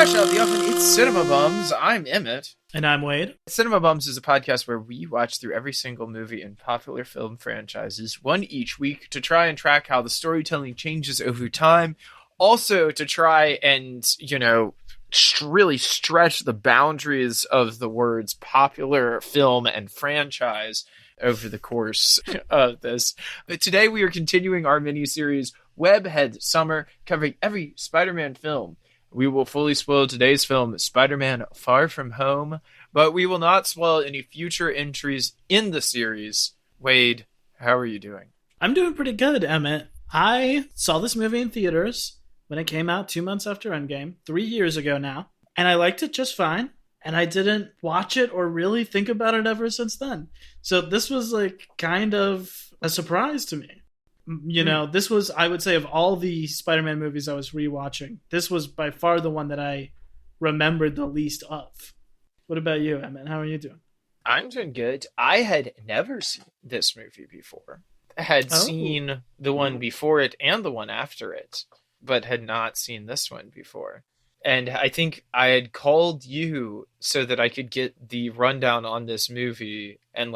Fresh out the oven, it's Cinema Bums. I'm Emmett. And I'm Wade. Cinema Bums is a podcast where we watch through every single movie in popular film franchises, one each week, to try and track how the storytelling changes over time. Also to try and, really stretch the boundaries of the words popular film and franchise over the course of this. But today we are continuing our mini-series Webhead Summer, covering every Spider-Man film. We will fully spoil today's film, Spider-Man Far From Home, but we will not spoil any future entries in the series. Wade, how are you doing? I'm doing pretty good, Emmett. I saw this movie in theaters when it came out 2 months after Endgame, 3 years ago now, and I liked it just fine, and I didn't watch it or really think about it ever since then. So this was kind of a surprise to me. This was, I would say, of all the Spider-Man movies I was rewatching, this was by far the one that I remembered the least of. What about you, Emmett? How are you doing? I'm doing good. I had never seen this movie before. I had seen the one before it and the one after it, but had not seen this one before. And I think I had called you so that I could get the rundown on this movie and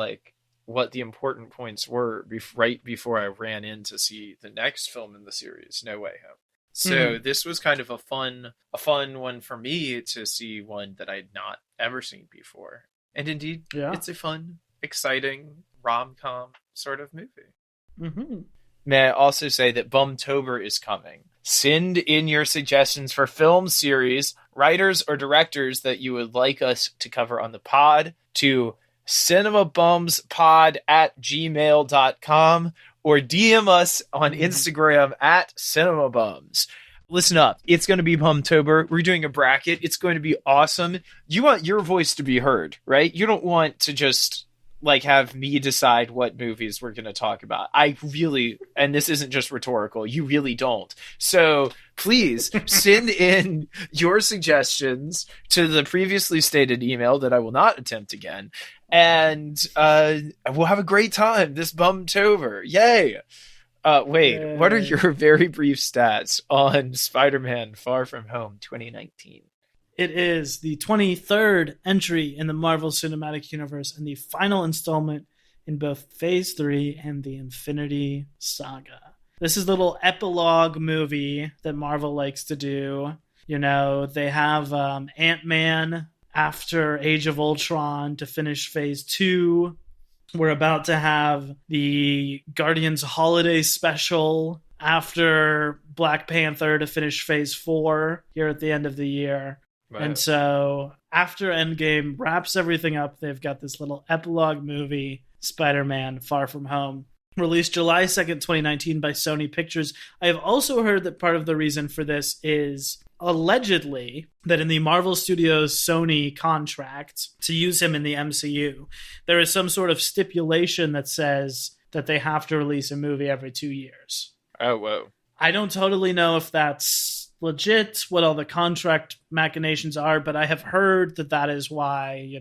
what the important points were right before I ran in to see the next film in the series, No Way Home. So this was kind of a fun one for me to see, one that I'd not ever seen before. And indeed, It's a fun, exciting rom-com sort of movie. Mm-hmm. May I also say that Bumtober is coming. Send in your suggestions for film series, writers, or directors that you would like us to cover on the pod to cinemabumspod@gmail.com or DM us on Instagram @cinemabums. Listen up. It's going to be Bumtober. We're doing a bracket. It's going to be awesome. You want your voice to be heard, right? You don't want to just have me decide what movies we're going to talk about. I really, and this isn't just rhetorical, you really don't. So please send in your suggestions to the previously stated email that I will not attempt again. And we'll have a great time this Bumtober. Yay! Wade, what are your very brief stats on Spider-Man Far From Home 2019? It is the 23rd entry in the Marvel Cinematic Universe and the final installment in both Phase 3 and the Infinity Saga. This is the little epilogue movie that Marvel likes to do. They have Ant-Man after Age of Ultron to finish Phase 2. We're about to have the Guardians Holiday Special after Black Panther to finish Phase 4 here at the end of the year. Right. And so after Endgame wraps everything up, they've got this little epilogue movie, Spider-Man Far From Home, released July 2nd, 2019 by Sony Pictures. I have also heard that part of the reason for this is allegedly that in the Marvel Studios Sony contract to use him in the MCU, there is some sort of stipulation that says that they have to release a movie every 2 years. Oh, whoa. I don't totally know if that's legit, what all the contract machinations are, but I have heard that is why,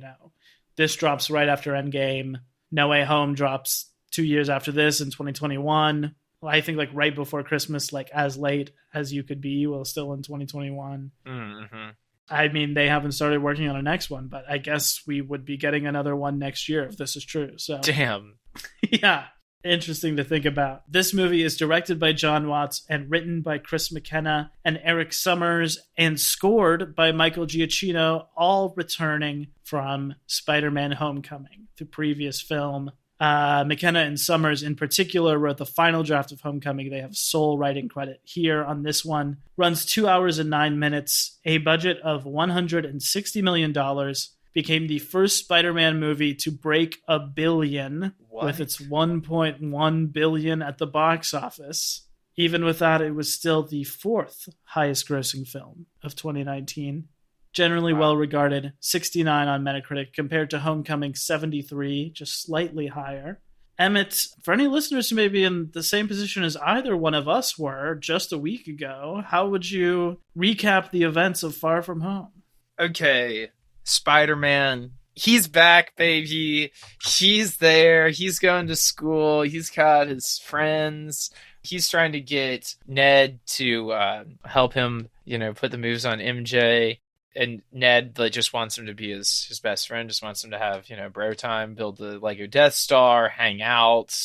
this drops right after Endgame. No Way Home drops 2 years after this in 2021. Well, I think right before Christmas, as late as you could be, well, still in 2021. Mm-hmm. I mean, they haven't started working on a next one, but I guess we would be getting another one next year if this is true. So damn. Yeah. Interesting to think about. This movie is directed by John Watts and written by Chris McKenna and Eric Summers and scored by Michael Giacchino, all returning from Spider-Man Homecoming, the previous film. McKenna and Summers in particular wrote the final draft of Homecoming. They have sole writing credit here on this one. Runs 2 hours and 9 minutes, a budget of $160 million. Became the first Spider-Man movie to break $1 billion with its $1.1 billion at the box office. Even with that, it was still the fourth highest grossing film of 2019. Generally well regarded, 69 on Metacritic compared to Homecoming 73, just slightly higher. Emmett, for any listeners who may be in the same position as either one of us were just a week ago, how would you recap the events of Far From Home? Okay. Spider-Man, he's back, baby. He's there. He's going to school. He's got his friends. He's trying to get Ned to help him, put the moves on MJ. And Ned like just wants him to be his best friend, just wants him to have, bro time, build the Lego Death Star, hang out,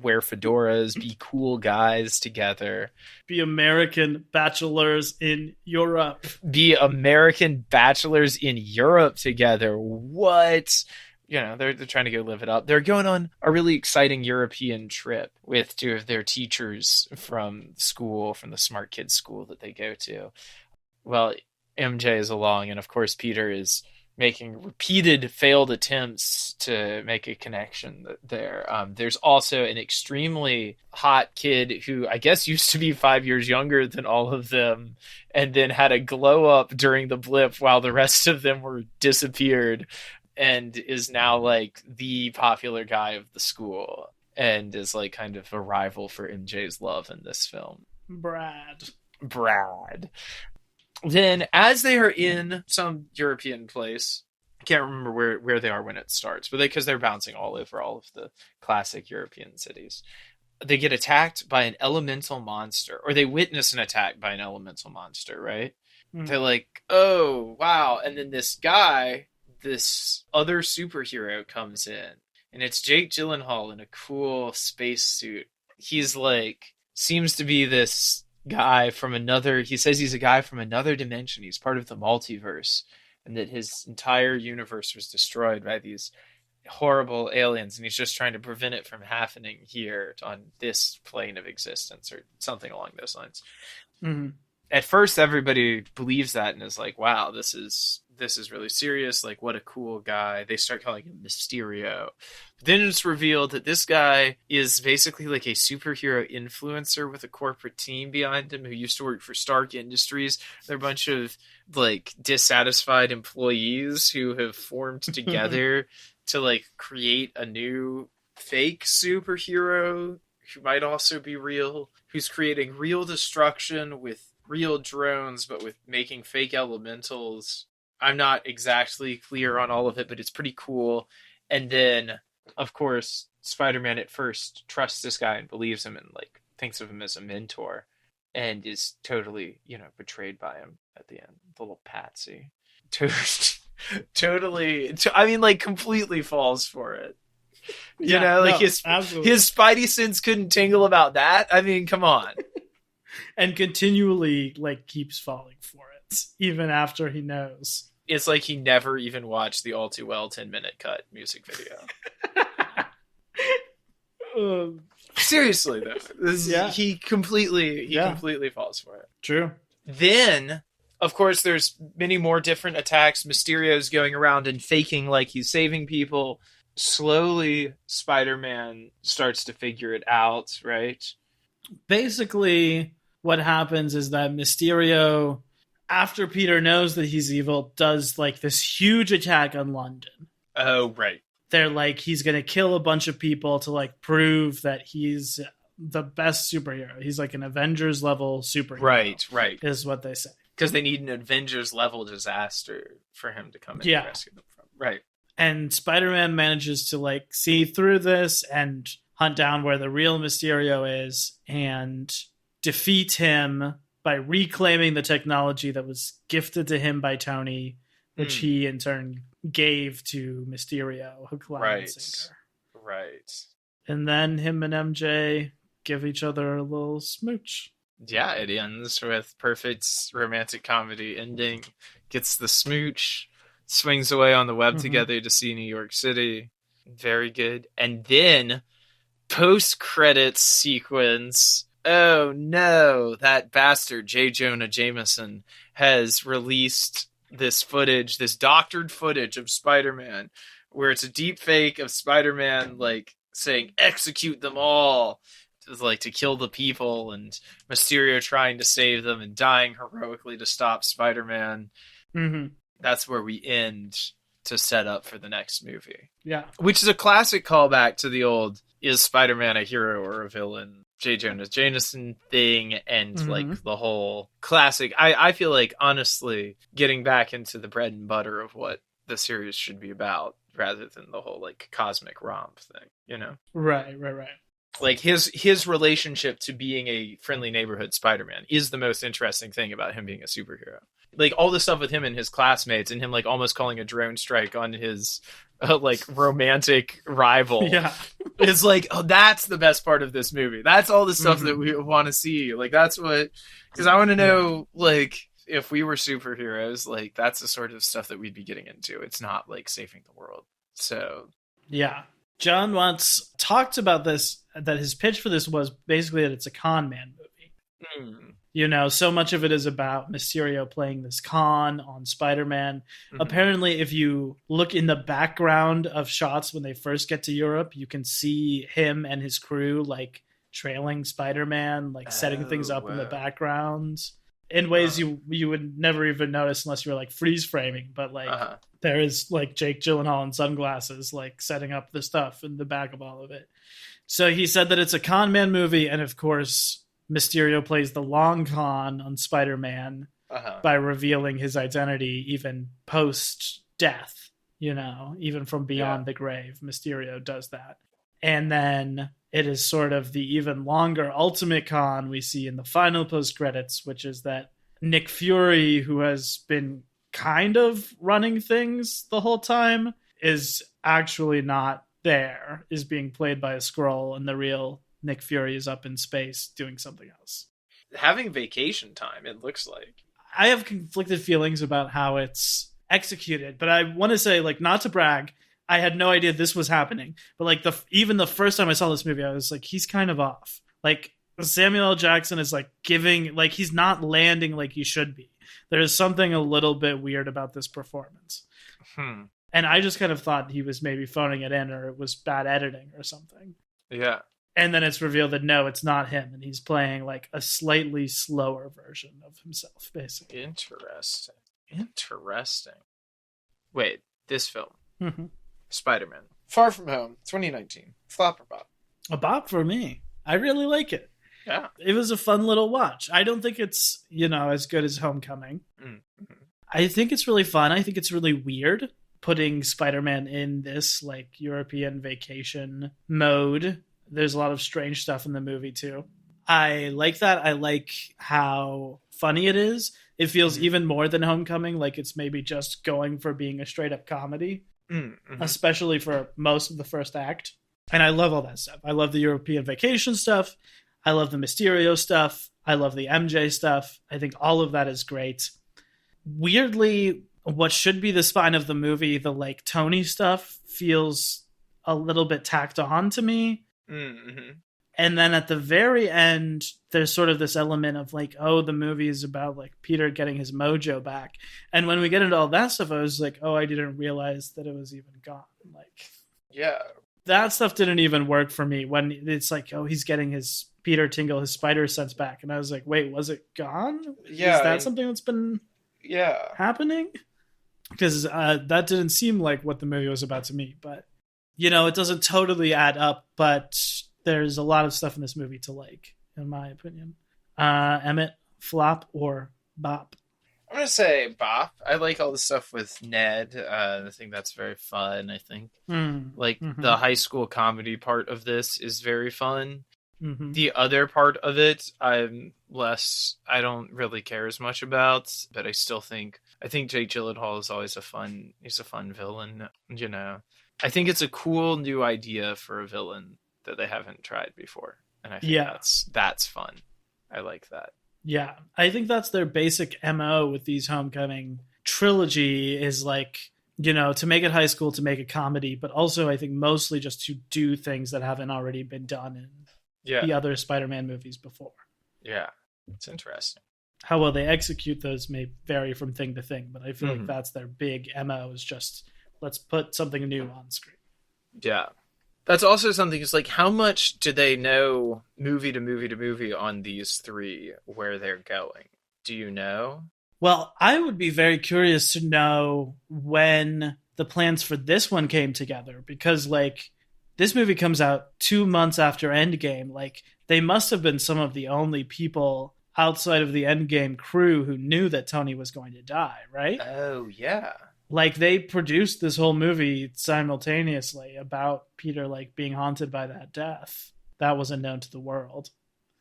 wear fedoras, be cool guys together. Be American bachelors in Europe. Be American bachelors in Europe together. What? They're trying to go live it up. They're going on a really exciting European trip with two of their teachers from school, from the Smart Kids school that they go to. Well, MJ is along, and of course Peter is making repeated failed attempts to make a connection there. There's also an extremely hot kid who I guess used to be 5 years younger than all of them, and then had a glow up during the blip while the rest of them were disappeared, and is now like the popular guy of the school, and is like kind of a rival for MJ's love in this film. Brad. Then, as they are in some European place, I can't remember where they are when it starts, but because they're bouncing all over all of the classic European cities, they get attacked by an elemental monster, or they witness an attack by an elemental monster, right? Mm. They're like, oh, wow. And then this guy, this other superhero comes in, and it's Jake Gyllenhaal in a cool space suit. He's like, seems to be this guy from another, he says he's a guy from another dimension. He's part of the multiverse, and that his entire universe was destroyed by these horrible aliens, and he's just trying to prevent it from happening here on this plane of existence, or something along those lines. Mm-hmm. At first, everybody believes that and is like, wow, this is really serious. Like, what a cool guy. They start calling him Mysterio. Then it's revealed that this guy is basically like a superhero influencer with a corporate team behind him who used to work for Stark Industries. They're a bunch of like dissatisfied employees who have formed together to like create a new fake superhero who might also be real, who's creating real destruction with real drones, but with making fake elementals. I'm not exactly clear on all of it, but it's pretty cool. And then, of course, Spider-Man at first trusts this guy and believes him and like thinks of him as a mentor, and is totally, betrayed by him at the end. The little patsy. Totally. I mean, like, completely falls for it. His Spidey sense couldn't tingle about that. I mean, come on. And continually like keeps falling for it, even after he knows. It's like he never even watched the All Too Well 10-minute cut music video. Seriously though, he completely falls for it. True. Then, of course, there's many more different attacks. Mysterio's going around and faking like he's saving people. Slowly, Spider-Man starts to figure it out, right? Basically, what happens is that Mysterio, after Peter knows that he's evil, does like this huge attack on London. Oh, right. They're like, he's going to kill a bunch of people to like prove that he's the best superhero. He's like an Avengers level superhero. Right. Is what they say. Because they need an Avengers level disaster for him to come in and rescue them from. Right. And Spider-Man manages to like see through this and hunt down where the real Mysterio is and defeat him by reclaiming the technology that was gifted to him by Tony, which he in turn gave to Mysterio, hook, line, and sinker. Right. And then him and MJ give each other a little smooch. Yeah, it ends with perfect romantic comedy ending. Gets the smooch, swings away on the web together to see New York City. Very good. And then post-credits sequence. Oh no, that bastard J. Jonah Jameson has released this footage, this doctored footage of Spider-Man, where it's a deep fake of Spider-Man like saying execute them all, like to kill the people, and Mysterio trying to save them and dying heroically to stop Spider-Man. That's where we end to set up for the next movie. Yeah. Which is a classic callback to the old, is Spider-Man a hero or a villain? J. Jonah Jameson thing, and like the whole classic. I feel like, honestly, getting back into the bread and butter of what the series should be about, rather than the whole like cosmic romp thing, Right. Like his relationship to being a friendly neighborhood Spider-Man is the most interesting thing about him being a superhero. Like all the stuff with him and his classmates and him like almost calling a drone strike on his like romantic rival. Yeah. It's like, oh, that's the best part of this movie. That's all the stuff that we want to see. Like that's what, because I want to know like if we were superheroes, like that's the sort of stuff that we'd be getting into. It's not like saving the world. So Yeah. John Watts talked about this, that his pitch for this was basically that it's a con man movie. You know, so much of it is about Mysterio playing this con on Spider-Man. Apparently, if you look in the background of shots when they first get to Europe, you can see him and his crew like trailing Spider-Man, like setting things up in the background in ways you would never even notice unless you were like freeze framing. But like there is like Jake Gyllenhaal in sunglasses, like setting up the stuff in the back of all of it. So he said that it's a con man movie, and of course Mysterio plays the long con on Spider-Man by revealing his identity even post-death, you know, even from beyond the grave. Mysterio does that. And then it is sort of the even longer ultimate con we see in the final post-credits, which is that Nick Fury, who has been kind of running things the whole time, is actually not there, is being played by a Skrull, and the real Nick Fury is up in space doing something else. Having vacation time, it looks like. I have conflicted feelings about how it's executed, but I want to say, like, not to brag, I had no idea this was happening. But like even the first time I saw this movie, I was like, he's kind of off. Like Samuel L. Jackson is like giving, like he's not landing like he should be. There is something a little bit weird about this performance. And I just kind of thought he was maybe phoning it in, or it was bad editing or something. Yeah. And then it's revealed that no, it's not him, and he's playing like a slightly slower version of himself, basically. Interesting. Wait, this film. Mm-hmm. Spider-Man. Far From Home, 2019. Flop or bop? A bop for me. I really like it. Yeah. It was a fun little watch. I don't think it's, you know, as good as Homecoming. Mm-hmm. I think it's really fun. I think it's really weird putting Spider-Man in this like European vacation mode. There's a lot of strange stuff in the movie too. I like that. I like how funny it is. It feels even more than Homecoming, like it's maybe just going for being a straight up comedy, especially for most of the first act. And I love all that stuff. I love the European vacation stuff. I love the Mysterio stuff. I love the MJ stuff. I think all of that is great. Weirdly, what should be the spine of the movie, the like Tony stuff, feels a little bit tacked on to me. And then at the very end, there's sort of this element of like, oh, the movie is about like Peter getting his mojo back. And when we get into all that stuff, I was like, oh, I didn't realize that it was even gone. Like, yeah, that stuff didn't even work for me when it's like, oh, he's getting his Peter Tingle, his spider sense back. And I was like, wait, was it gone? Yeah. Is that something that's been happening? Because that didn't seem like what the movie was about to me. But, you know, it doesn't totally add up, but there's a lot of stuff in this movie to like, in my opinion. Emmett, flop or bop? I'm going to say bop. I like all the stuff with Ned. I think that's very fun, I think. The high school comedy part of this is very fun. The other part of it, I don't really care as much about, but I think Jake Gyllenhaal is always he's a fun villain, you know. I think it's a cool new idea for a villain that they haven't tried before. And I think that's fun. I like that. Yeah. I think that's their basic MO with these Homecoming trilogy is like, you know, to make it high school, to make a comedy, but also I think mostly just to do things that haven't already been done in the other Spider-Man movies before. Yeah. It's interesting. How well they execute those may vary from thing to thing, but I feel like that's their big MO is just let's put something new on screen. Yeah. That's also something, is like, how much do they know movie to movie to movie on these three, where they're going? Do you know? Well, I would be very curious to know when the plans for this one came together, because like this movie comes out 2 months after Endgame. Like they must have been some of the only people outside of the Endgame crew who knew that Tony was going to die, right? Oh, yeah. Like they produced this whole movie simultaneously about Peter like being haunted by that death. that wasn't known to the world.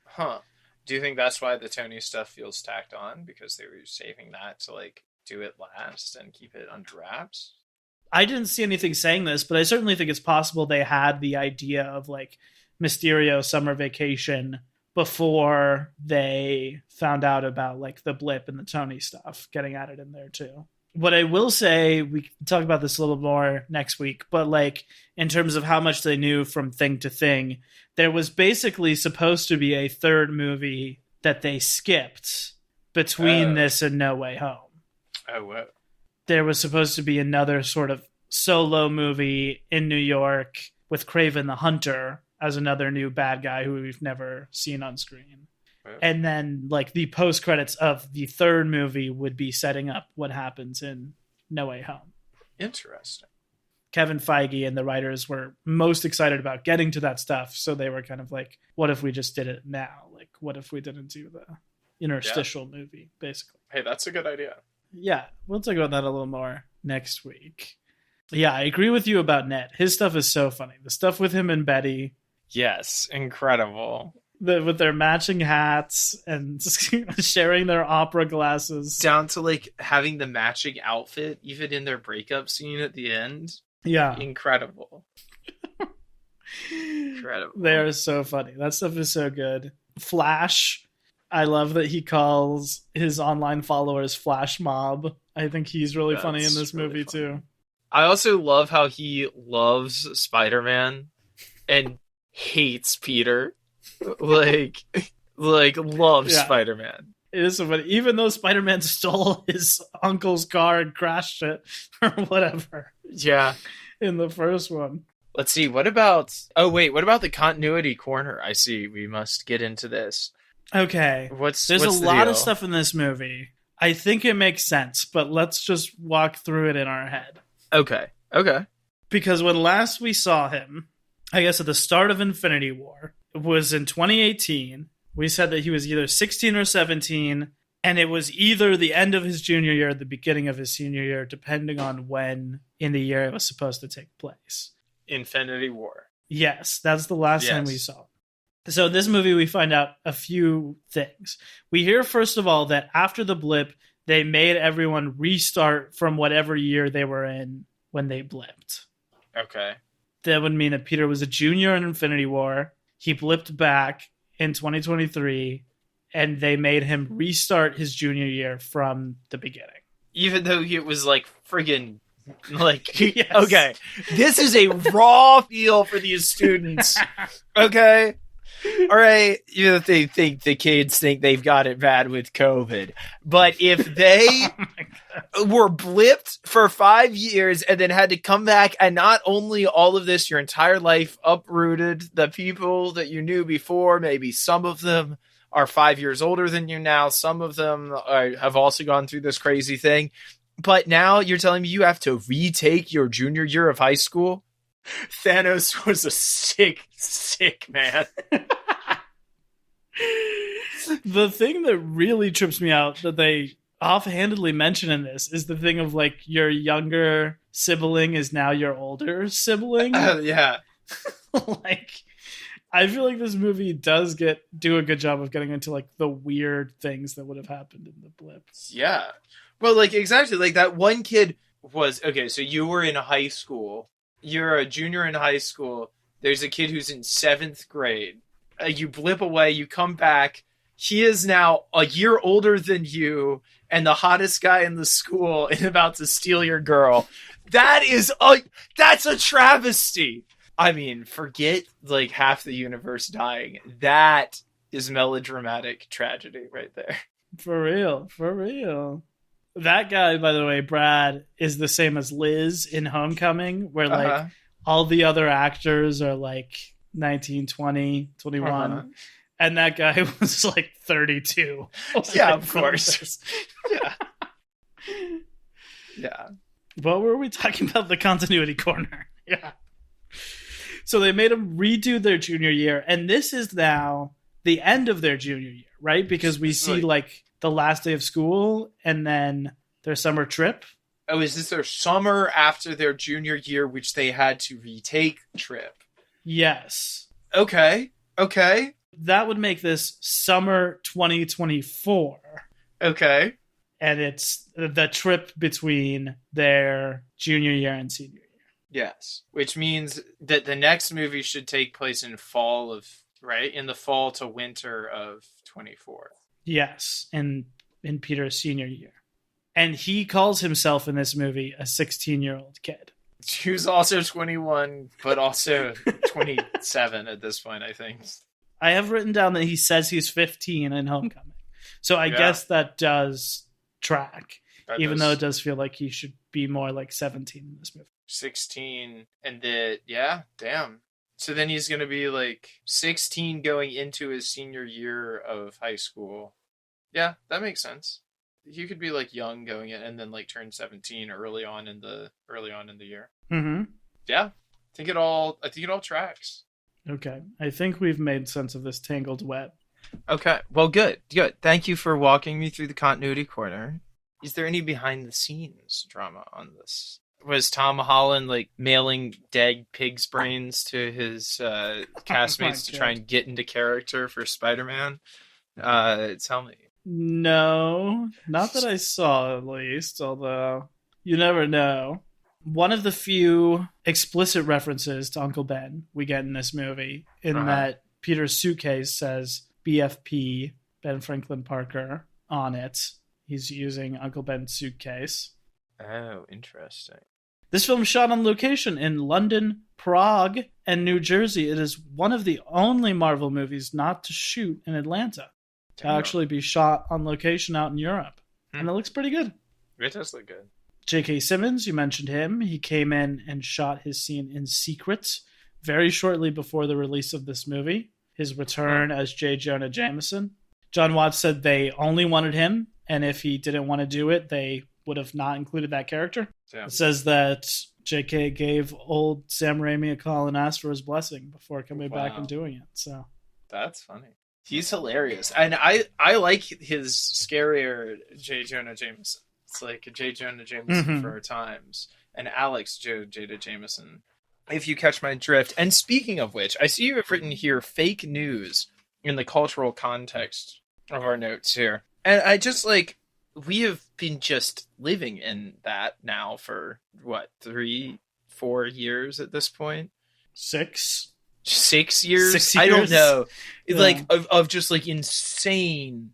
Huh. Do you think that's why the Tony stuff feels tacked on? Because they were saving that to, like, do it last and keep it under wraps? I didn't see anything saying this, but I certainly think it's possible they had the idea of, like, Mysterio Summer Vacation before they found out about, like, the blip and the Tony stuff, getting added in there too. What I will say, we can talk about this a little more next week, but, like, in terms of how much they knew from Thing to Thing, there was basically supposed to be a third movie that they skipped between this and No Way Home. Oh, whoa. There was supposed to be another sort of solo movie in New York with Kraven the Hunter as another new bad guy who we've never seen on screen. Wow. And then, like, the post credits of the third movie would be setting up what happens in No Way Home. Interesting. Kevin Feige and the writers were most excited about getting to that stuff, so they were kind of like, what if we just did it now? Like, what if we didn't do the interstitial movie, basically? Hey, that's a good idea. Yeah, we'll talk about that a little more next week. Yeah, I agree with you about Ned. His stuff is so funny. The stuff with him and Betty. Yes, incredible. With their matching hats and sharing their opera glasses. Down to, like, having the matching outfit, even in their breakup scene at the end. Yeah. Incredible. Incredible. They are so funny. That stuff is so good. Flash. I love that he calls his online followers Flash Mob. I think he's really funny in this movie, too. I also love how he loves Spider-Man and hates Peter. like loves Spider-Man. It is so funny. Even though Spider-Man stole his uncle's car and crashed it or whatever. Yeah. In the first one. Let's see. What about the continuity corner? I see. We must get into this. Okay. There's a lot of stuff in this movie. I think it makes sense, but let's just walk through it in our head. Okay. Because when last we saw him, I guess at the start of Infinity War, it was in 2018. We said that he was either 16 or 17, and it was either the end of his junior year or the beginning of his senior year, depending on when in the year it was supposed to take place. Infinity War. Yes, that's the last time we saw him. So in this movie, we find out a few things. We hear, first of all, that after the blip, they made everyone restart from whatever year they were in when they blipped. Okay. That would mean that Peter was a junior in Infinity War. He blipped back in 2023, and they made him restart his junior year from the beginning. Even though it was like friggin' like, yes. Okay, this is a raw feel for these students. Okay. All right, they think the kids think they've got it bad with COVID, but if they were blipped for 5 years and then had to come back, and not only all of this, your entire life uprooted, the people that you knew before, maybe some of them are 5 years older than you now, some of them have also gone through this crazy thing, but now you're telling me you have to retake your junior year of high school? Thanos was a sick man. The thing that really trips me out that they offhandedly mention in this is the thing of, like, your younger sibling is now your older sibling. Yeah. Like, I feel like this movie does do a good job of getting into, like, the weird things that would have happened in the blip. Yeah. Well, like, exactly. Like, that one kid was, okay, so you were in high school. You're a junior in high school. There's a kid who's in 7th grade. You blip away, you come back. He is now a year older than you and the hottest guy in the school and about to steal your girl. That's a travesty. I mean, forget, like, half the universe dying. That is melodramatic tragedy right there. For real. That guy, by the way, Brad, is the same as Liz in Homecoming, where, like, all the other actors are, like, 19, 20, 21. And that guy was, like, 32. Yeah, of course. Yeah. What were we talking about? The continuity corner. Yeah. So they made them redo their junior year. And this is now the end of their junior year, right? Because we see, like, the last day of school and then their summer trip. Oh, is this their summer after their junior year, which they had to retake trip? Yes. Okay. Okay. That would make this summer 2024. Okay. And it's the trip between their junior year and senior year. Yes. Which means that the next movie should take place in fall of, right? In the fall to winter of 24. Yes, in Peter's senior year. And he calls himself in this movie a 16-year-old kid. Who's also 21, but also 27 at this point, I think. I have written down that he says he's 15 in Homecoming. So I guess that does track, even though it does feel like he should be more like 17 in this movie. 16, and damn. So then he's going to be like 16 going into his senior year of high school. Yeah, that makes sense. He could be like young going in and then like turn 17 early on in the year. Mm-hmm. Yeah, I think it all tracks. Okay, I think we've made sense of this tangled web. Okay, well, good. Thank you for walking me through the continuity corner. Is there any behind the scenes drama on this? Was Tom Holland like mailing dead pig's brains to his castmates to try and get into character for Spider-Man? Tell me. No, not that I saw, at least, although you never know. One of the few explicit references to Uncle Ben we get in this movie, in that Peter's suitcase says BFP, Ben Franklin Parker, on it. He's using Uncle Ben's suitcase. Oh, interesting. This film shot on location in London, Prague, and New Jersey. It is one of the only Marvel movies not to shoot in Atlanta. To actually be shot on location out in Europe. And it looks pretty good. It does look good. J.K. Simmons, you mentioned him. He came in and shot his scene in secret very shortly before the release of this movie. His return as J. Jonah Jameson. John Watts said they only wanted him, and if he didn't want to do it, they would have not included that character. Yeah. It says that J.K. gave old Sam Raimi a call and asked for his blessing before coming back and doing it. So that's funny. He's hilarious. And I like his scarier J. Jonah Jameson. It's like a J. Jonah Jameson for our times. And Alex Jada Jameson, if you catch my drift. And speaking of which, I see you have written here fake news in the cultural context of our notes here. And I just we have been just living in that now for, 3-4 years at this point? 6 years? 6 years? I don't know. Yeah. Of just insane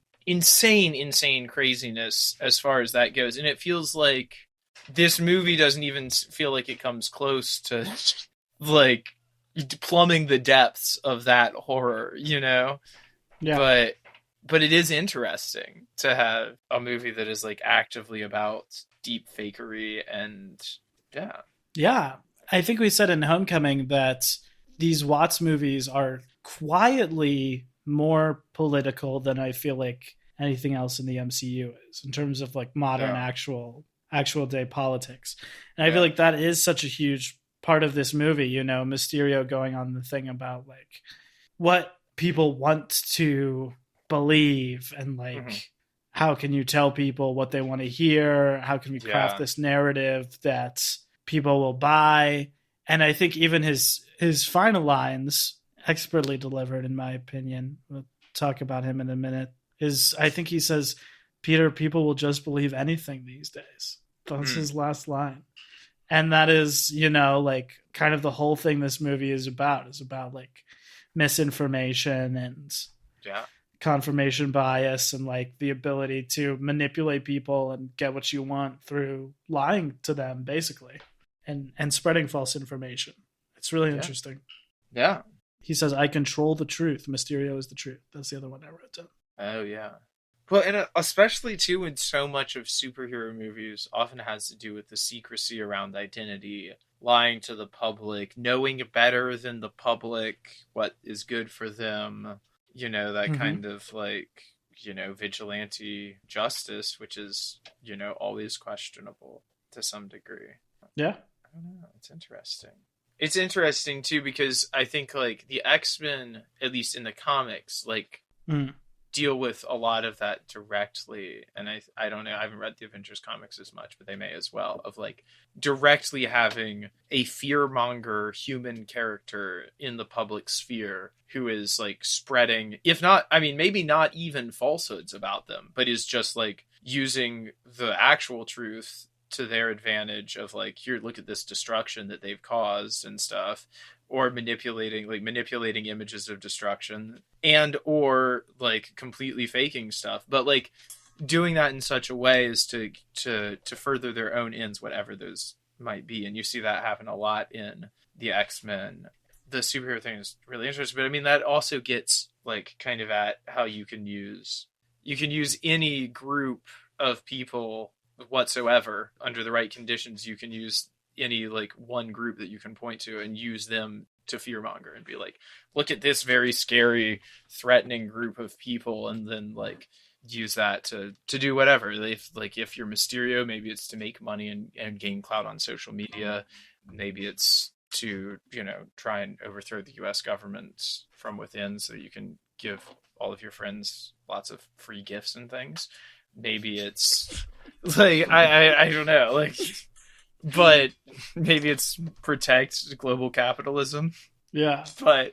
craziness as far as that goes. And it feels like this movie doesn't even feel like it comes close to plumbing the depths of that horror, Yeah. But it is interesting to have a movie that is actively about deep fakery and yeah. Yeah. I think we said in Homecoming that these Watts movies are quietly more political than I feel like anything else in the MCU is, in terms of modern actual day politics. And I feel like that is such a huge part of this movie, Mysterio going on the thing about what people want to believe and how can you tell people what they want to hear? How can we craft this narrative that people will buy? And I think even his final lines, expertly delivered, in my opinion, we'll talk about him in a minute, I think he says, Peter, people will just believe anything these days. That's his last line. And that is, kind of the whole thing this movie is about misinformation and confirmation bias and the ability to manipulate people and get what you want through lying to them, basically. And spreading false information. It's really interesting. Yeah. He says, I control the truth. Mysterio is the truth. That's the other one I wrote down. Oh, yeah. Well, and especially, too, when so much of superhero movies often has to do with the secrecy around identity, lying to the public, knowing better than the public what is good for them, that kind of, vigilante justice, which is, always questionable to some degree. Yeah. I don't know. It's interesting. It's interesting, too, because I think, the X-Men, at least in the comics, deal with a lot of that directly. And I don't know, I haven't read the Avengers comics as much, but they may as well, of like directly having a fearmonger human character in the public sphere who is like spreading, if not, I mean, maybe not even falsehoods about them, but is just like using the actual truth to their advantage of like, here, look at this destruction that they've caused and stuff, or manipulating images of destruction, and or like completely faking stuff, but like doing that in such a way as to further their own ends, whatever those might be. And you see that happen a lot in the X-Men. The superhero thing is really interesting, but I mean, that also gets like kind of at how you can use any group of people whatsoever under the right conditions. You can use any like one group that you can point to and use them to fearmonger and be like, look at this very scary, threatening group of people, and then like use that to do whatever. If you're Mysterio, maybe it's to make money and gain clout on social media. Maybe it's to, you know, try and overthrow the US government from within so you can give all of your friends lots of free gifts and things. Maybe it's like I don't know, like, but maybe it's protect global capitalism. Yeah. But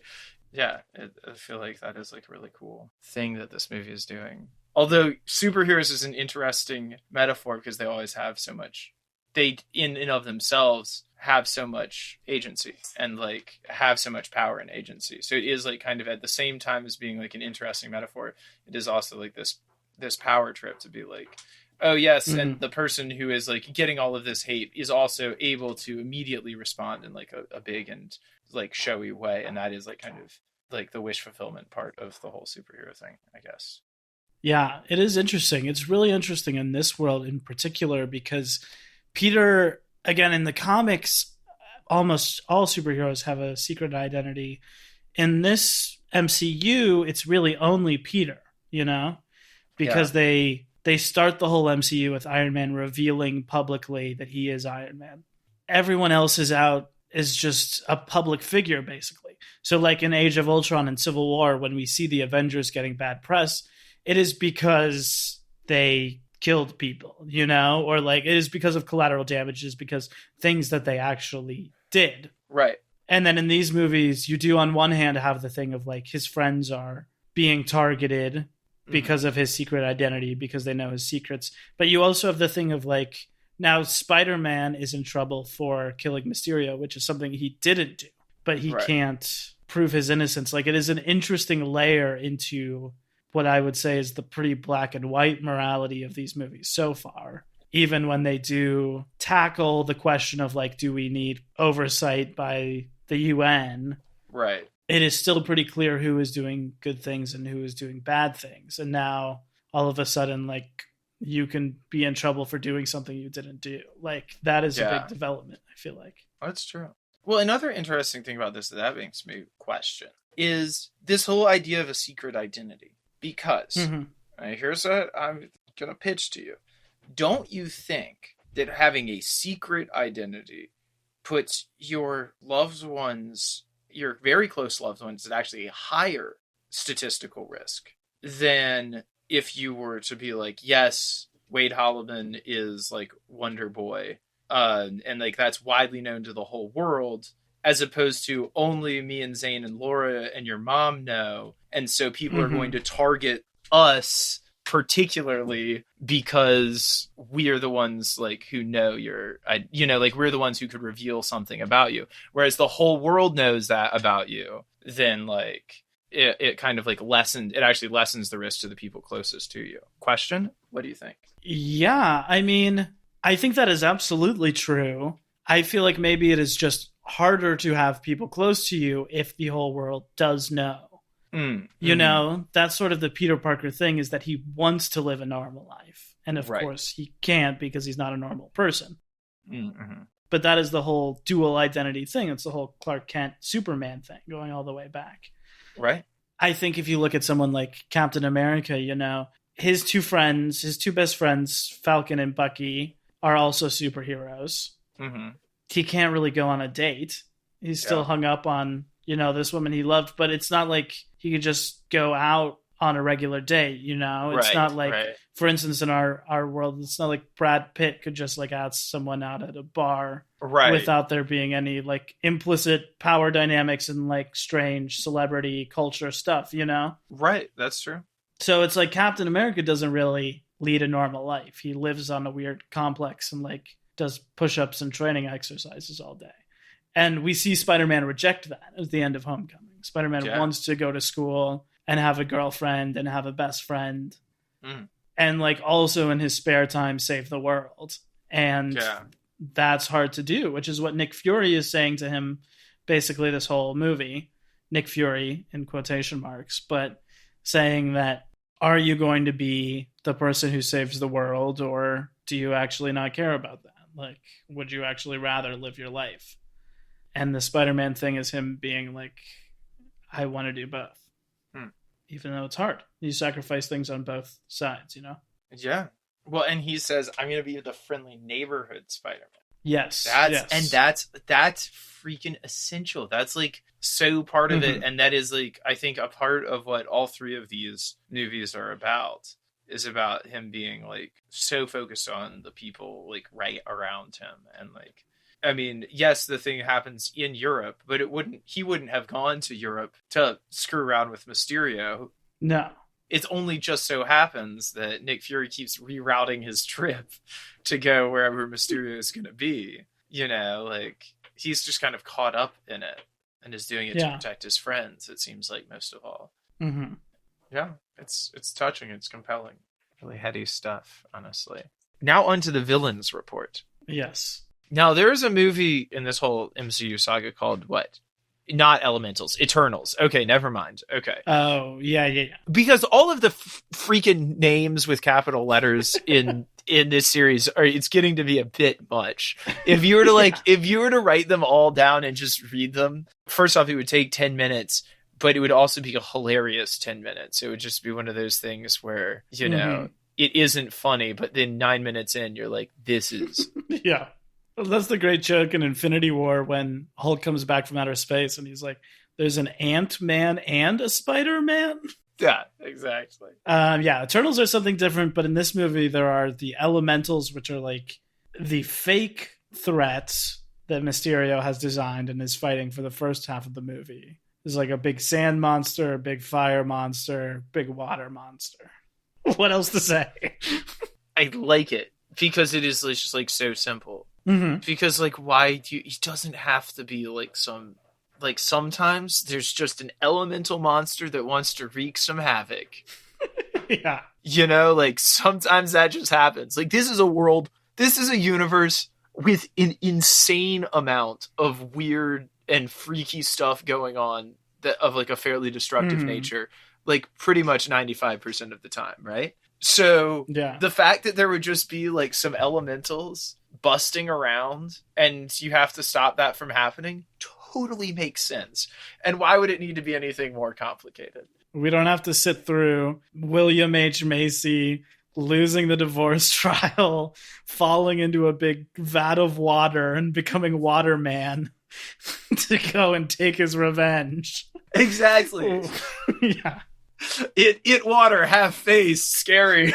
yeah, I feel like that is like a really cool thing that this movie is doing. Although superheroes is an interesting metaphor because they always have so much, they in and of themselves have so much agency and like have so much power and agency. So it is like kind of at the same time as being like an interesting metaphor, it is also like this power trip to be like, oh yes, and the person who is like getting all of this hate is also able to immediately respond in like a big and like showy way, and that is like kind of like the wish fulfillment part of the whole superhero thing, I guess. Yeah, it is interesting. It's really interesting in this world in particular because Peter, again, in the comics, almost all superheroes have a secret identity. In this MCU, it's really only Peter, you know, because they start the whole MCU with Iron Man revealing publicly that he is Iron Man. Everyone else is just a public figure, basically. So like in Age of Ultron and Civil War, when we see the Avengers getting bad press, it is because they killed people, you know, or like it is because of collateral damages, because things that they actually did. Right. And then in these movies, you do on one hand have the thing of like his friends are being targeted because of his secret identity, because they know his secrets. But you also have the thing of like, now Spider-Man is in trouble for killing Mysterio, which is something he didn't do, but he can't prove his innocence. Like it is an interesting layer into what I would say is the pretty black and white morality of these movies so far. Even when they do tackle the question of like, do we need oversight by the UN? Right. It is still pretty clear who is doing good things and who is doing bad things. And now all of a sudden, like, you can be in trouble for doing something you didn't do. Like, that is a big development, I feel like. That's true. Well, another interesting thing about this that makes me question is this whole idea of a secret identity. Because, here's what I'm going to pitch to you. Don't you think that having a secret identity puts your loved ones, your very close loved ones, at actually a higher statistical risk than if you were to be like, yes, Wade Holloman is like Wonder Boy, and like that's widely known to the whole world, as opposed to only me and Zane and Laura and your mom know, and so people are going to target us particularly because we are the ones like who know like we're the ones who could reveal something about you, whereas the whole world knows that about you. Then like it kind of like actually lessens the risk to the people closest to you. Question? What do you think? Yeah, I mean, I think that is absolutely true. I feel like maybe it is just harder to have people close to you if the whole world does know. You know, that's sort of the Peter Parker thing, is that he wants to live a normal life. And of course he can't because he's not a normal person. But that is the whole dual identity thing. It's the whole Clark Kent Superman thing going all the way back. Right. I think if you look at someone like Captain America, you know, his two best friends, Falcon and Bucky, are also superheroes. He can't really go on a date. He's still hung up on, you know, this woman he loved, but it's not like he could just go out on a regular date, you know? It's Right, not like, right. for instance, in our world, it's not like Brad Pitt could just like ask someone out at a bar Right. without there being any like implicit power dynamics and like strange celebrity culture stuff, you know? Right. That's true. So it's like Captain America doesn't really lead a normal life. He lives on a weird complex and like does push-ups and training exercises all day. And we see Spider-Man reject that at the end of Homecoming. Spider-Man wants to go to school and have a girlfriend and have a best friend. And like also in his spare time save the world. And that's hard to do, which is what Nick Fury is saying to him basically this whole movie. Nick Fury in quotation marks, but saying that, are you going to be the person who saves the world, or do you actually not care about that? Like, would you actually rather live your life? And the Spider-Man thing is him being like, I want to do both. Even though it's hard. You sacrifice things on both sides, you know? Yeah. Well, and he says, I'm going to be the friendly neighborhood Spider-Man. Yes. And that's freaking essential. That's like so part of it. And that is like, I think a part of what all three of these movies are about is about him being like so focused on the people like right around him. And like, I mean, yes, the thing happens in Europe, but he wouldn't have gone to Europe to screw around with Mysterio. No. It's only just so happens that Nick Fury keeps rerouting his trip to go wherever Mysterio is going to be. You know, like, he's just kind of caught up in it and is doing it to protect his friends, it seems like, most of all. Yeah, it's touching. It's compelling. Really heady stuff, honestly. Now onto the villains report. Yes. Now, there is a movie in this whole MCU saga called what? Not Elementals, Eternals. Okay, never mind. Okay. Oh, yeah. Because all of the freaking names with capital letters in this series it's getting to be a bit much. If you were to if you were to write them all down and just read them, first off, it would take 10 minutes, but it would also be a hilarious 10 minutes. It would just be one of those things where, you know, it isn't funny, but then 9 minutes in, you're like, this is... Yeah. Well, that's the great joke in Infinity War when Hulk comes back from outer space and he's like, there's an Ant-Man and a Spider-Man? Yeah, exactly. Eternals are something different, but in this movie there are the Elementals, which are like the fake threats that Mysterio has designed and is fighting for the first half of the movie. There's like a big sand monster, a big fire monster, big water monster. What else to say? I like it because it is just like so simple. Because like, why do it doesn't have to be like some, like sometimes there's just an elemental monster that wants to wreak some havoc. Yeah. You know, like sometimes that just happens. Like this is a universe with an insane amount of weird and freaky stuff going on that of like a fairly destructive nature, like pretty much 95% of the time. Right. So the fact that there would just be like some elementals busting around and you have to stop that from happening totally makes sense. And why would it need to be anything more complicated? We don't have to sit through William H. Macy losing the divorce trial, falling into a big vat of water and becoming Waterman to go and take his revenge. Exactly. Yeah. It water, have face, scary.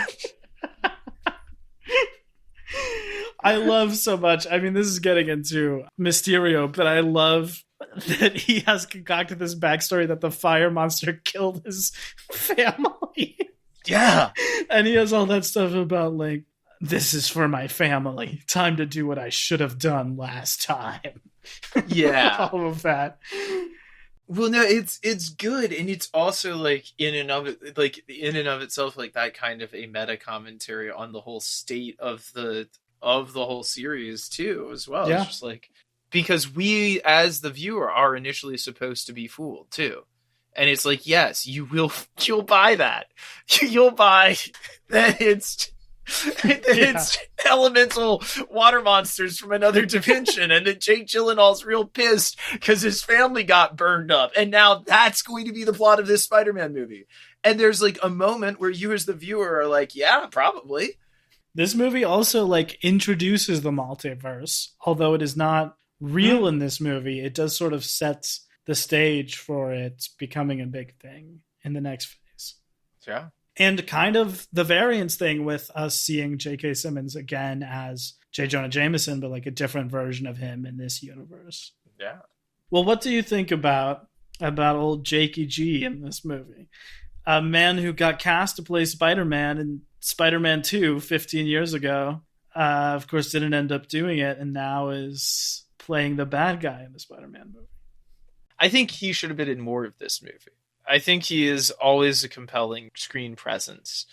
I love so much. I mean, this is getting into Mysterio, but I love that he has concocted this backstory that the fire monster killed his family. Yeah. And he has all that stuff about like, this is for my family. Time to do what I should have done last time. Yeah. All of that. Well, no, it's good, and it's also like in and of itself, like that kind of a meta commentary on the whole state of the whole series too, as well. Yeah. It's just like, because we as the viewer are initially supposed to be fooled too, and it's like, yes, you'll buy that, you'll buy that it's elemental water monsters from another dimension, and that Jake Gyllenhaal's real pissed because his family got burned up, and now that's going to be the plot of this Spider-Man movie. And there's like a moment where you as the viewer are like, yeah, probably. This movie also like introduces the multiverse, although it is not real in this movie. It does sort of sets the stage for it becoming a big thing in the next phase. Yeah. And kind of the variance thing with us seeing J.K. Simmons again as J. Jonah Jameson, but like a different version of him in this universe. Yeah. Well, what do you think about old Jakey G in this movie? A man who got cast to play Spider-Man in Spider-Man 2 15 years ago. Of course, didn't end up doing it, and now is playing the bad guy in the Spider-Man movie. I think he should have been in more of this movie. I think he is always a compelling screen presence.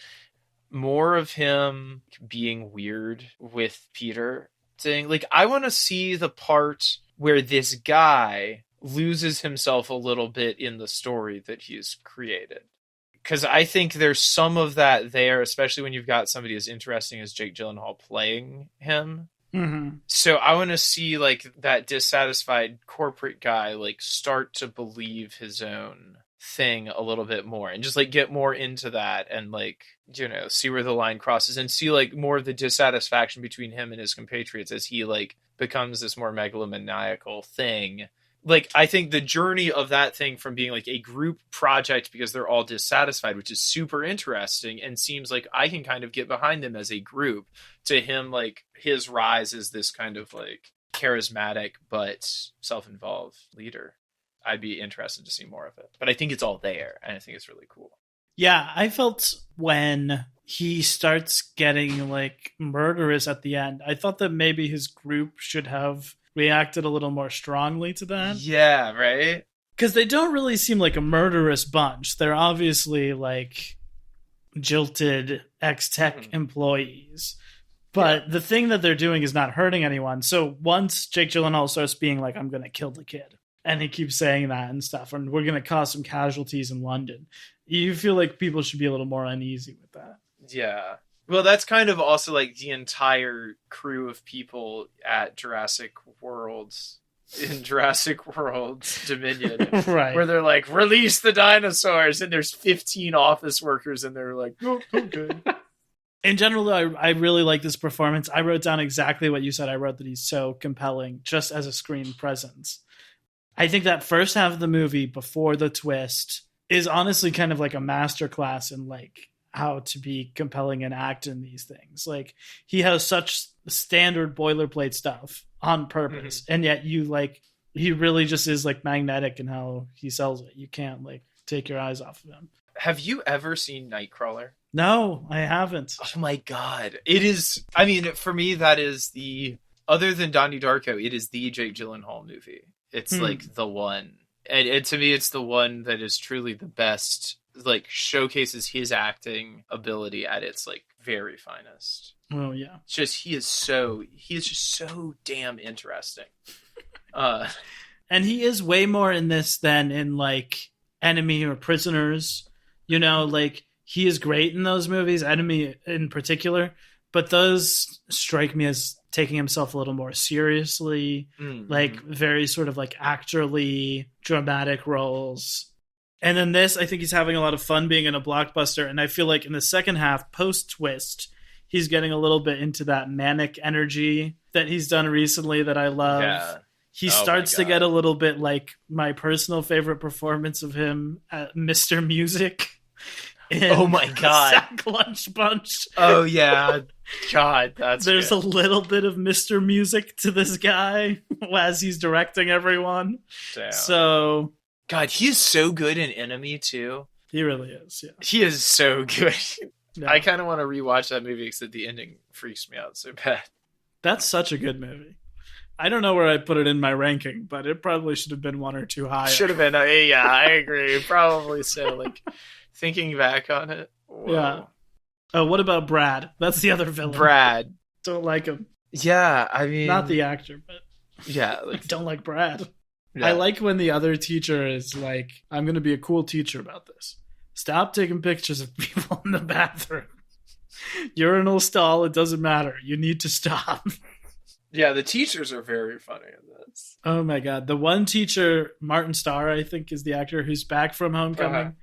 More of him being weird with Peter, saying, like, I want to see the part where this guy loses himself a little bit in the story that he's created. Because I think there's some of that there, especially when you've got somebody as interesting as Jake Gyllenhaal playing him. Mm-hmm. So I want to see like that dissatisfied corporate guy like start to believe his own thing a little bit more and just like get more into that and like, you know, see where the line crosses and see like more of the dissatisfaction between him and his compatriots as he like becomes this more megalomaniacal thing. Like, I think the journey of that thing from being like a group project because they're all dissatisfied, which is super interesting and seems like I can kind of get behind them as a group, to him, like his rise as this kind of like charismatic but self-involved leader. I'd be interested to see more of it, but I think it's all there and I think it's really cool. Yeah, I felt when he starts getting like murderous at the end, I thought that maybe his group should have reacted a little more strongly to that. Yeah, right? Because they don't really seem like a murderous bunch. They're obviously like jilted ex-tech employees. But the thing that they're doing is not hurting anyone. So once Jake Gyllenhaal starts being like, I'm going to kill the kid, and he keeps saying that and stuff, and we're going to cause some casualties in London, you feel like people should be a little more uneasy with that. Yeah. Well, that's kind of also like the entire crew of people at Jurassic World Dominion. Right. Where they're like, release the dinosaurs, and there's 15 office workers and they're like, oh, okay. In general, though, I really like this performance. I wrote down exactly what you said. I wrote that he's so compelling just as a screen presence. I think that first half of the movie before the twist is honestly kind of like a masterclass in like how to be compelling and act in these things. Like, he has such standard boilerplate stuff on purpose, and yet you like, he really just is like magnetic in how he sells it. You can't like take your eyes off of him. Have you ever seen Nightcrawler? No, I haven't. Oh my god. It is, I mean, for me, that is the, other than Donnie Darko, it is the Jake Gyllenhaal movie. It's like the one. And to me, it's the one that is truly the best, like showcases his acting ability at its like very finest. Oh yeah. It's just, he is just so damn interesting. And he is way more in this than in like Enemy or Prisoners. You know, like he is great in those movies, Enemy in particular, but those strike me as taking himself a little more seriously, like very sort of like actorly dramatic roles. And then this, I think he's having a lot of fun being in a blockbuster. And I feel like in the second half, post twist, he's getting a little bit into that manic energy that he's done recently that I love. Yeah. He starts to get a little bit like my personal favorite performance of him at Mr. Music. Oh my god. Sack Lunch Bunch. Oh yeah. God, there's good. A little bit of Mr. Music to this guy as he's directing everyone. Damn. So God, he is so good in Enemy too. He really is, yeah. He is so good. Yeah. I kind of want to rewatch that movie because the ending freaks me out so bad. That's such a good movie. I don't know where I put it in my ranking, but it probably should have been one or two higher. Should have been. Yeah, I agree. Probably so. Like, thinking back on it. Whoa. Yeah. Oh, what about Brad? That's the other villain. Brad. Don't like him. Yeah, I mean... Not the actor, but... Yeah. Like, don't like Brad. Yeah. I like when the other teacher is like, I'm going to be a cool teacher about this. Stop taking pictures of people in the bathroom. Urinal stall, it doesn't matter. You need to stop. Yeah, the teachers are very funny in this. Oh my god. The one teacher, Martin Starr, I think is the actor who's back from Homecoming.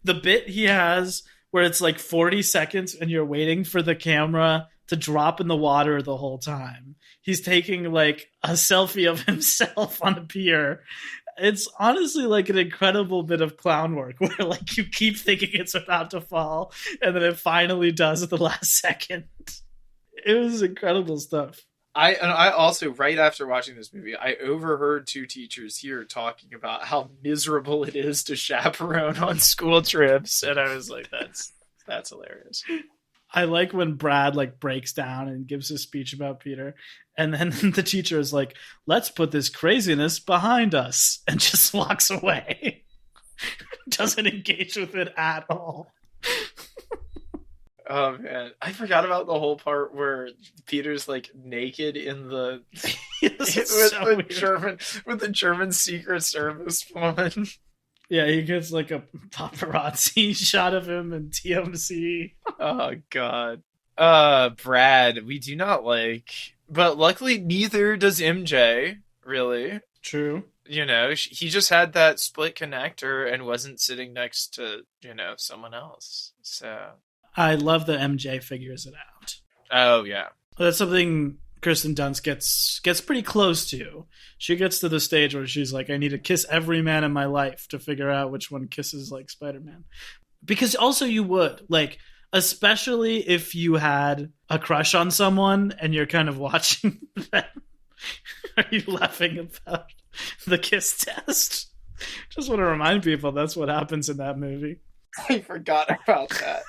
The bit he has where it's like 40 seconds and you're waiting for the camera to drop in the water the whole time. He's taking like a selfie of himself on a pier It's honestly like an incredible bit of clown work where like you keep thinking it's about to fall and then it finally does at the last second. It was incredible stuff. I also, right after watching this movie, I overheard two teachers here talking about how miserable it is to chaperone on school trips, and I was like, that's hilarious. I like when Brad like breaks down and gives a speech about Peter, and then the teacher is like, "Let's put this craziness behind us," and just walks away. Doesn't engage with it at all. Oh man, I forgot about the whole part where Peter's like naked in the with the German Secret Service woman. Yeah, he gets like a paparazzi shot of him in TMZ. Oh god. Brad, we do not like, but luckily neither does MJ, really. True. You know, he just had that split connector and wasn't sitting next to, someone else. So I love that MJ figures it out. Oh yeah. That's something Kirsten Dunst gets pretty close to. She gets to the stage where she's like, I need to kiss every man in my life to figure out which one kisses like Spider-Man. Because also you would, like, especially if you had a crush on someone and you're kind of watching them. Are you laughing about the kiss test? Just want to remind people that's what happens in that movie. I forgot about that.